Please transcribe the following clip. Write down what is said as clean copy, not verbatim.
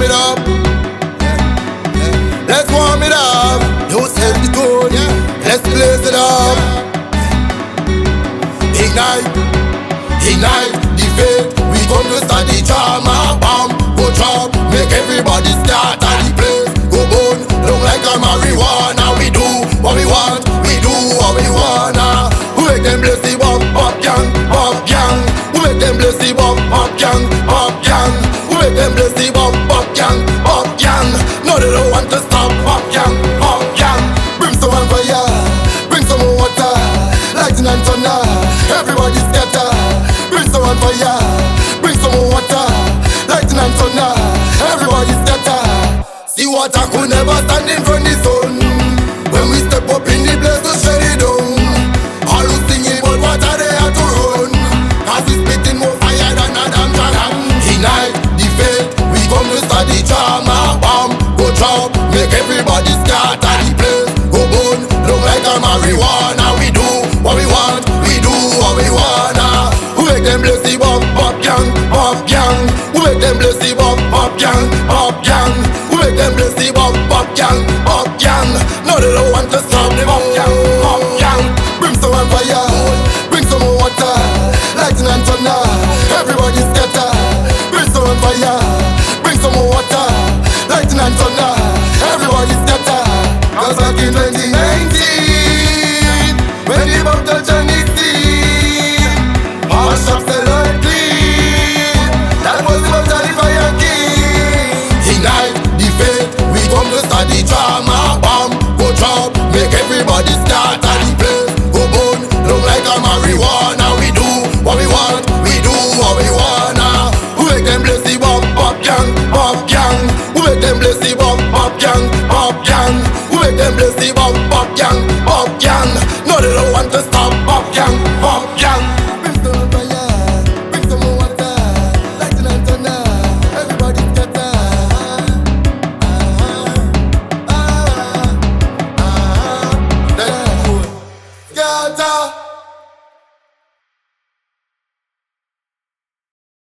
warm it up. Let's warm it up. You set the tone. Let's blaze it up. Ignite, ignite the faith. We come to start the drama. Bam, go drop, make everybody start at the place. Go burn, look like a marijuana. We do what we want, we do what we wanna. We make them blaze the bop, bop gang, bop gang. We make them blaze the bop, bop gang, bop gang. We make them blaze the bop, bop gang, bop gang. No, they don't want to stop, bop gang, bop gang. Bring some on fire, bring some more water, lightning and thunder. Everybody scatter. Bring some on fire, bring some more water, lightning and thunder. Everybody scatter. See water could never stand in front of the sun. When we step up in the place to shut it down. All who singing but water they have to run. Cause we spitting more fire than a damn dragon. Ignite the faith, we come to start the drama. Bam, go drop, make everybody scatter the place. Go burn, look like a marijuana. We do what we want, we do what we wanna. We make them blaze the bop, bop gang, bop gang. We make them blaze the bop, bop gang, bop gang. We make them blaze the bop, bop gang, bop gang. No, they don't want to stop the bop gang, bop gang. Bring some on fire, bring some more water, lightning and thunder. Everybody scatter. Bring some on fire, bring some more water, lightning and thunder. Everybody scatter. Cause back in 2019, when the bop touch on the scene, all shops sell out clean. That was the bop the fire king. Ignite the faith, we come to start the drama. Bam, go drop, make everybody start at the place. Go burn, look like a marijuana. We do what we want, we do what we wanna. We make them blaze the bop, bop gang, bop gang. We make them blaze the bop, bop gang, bop gang. We make them blaze the bop.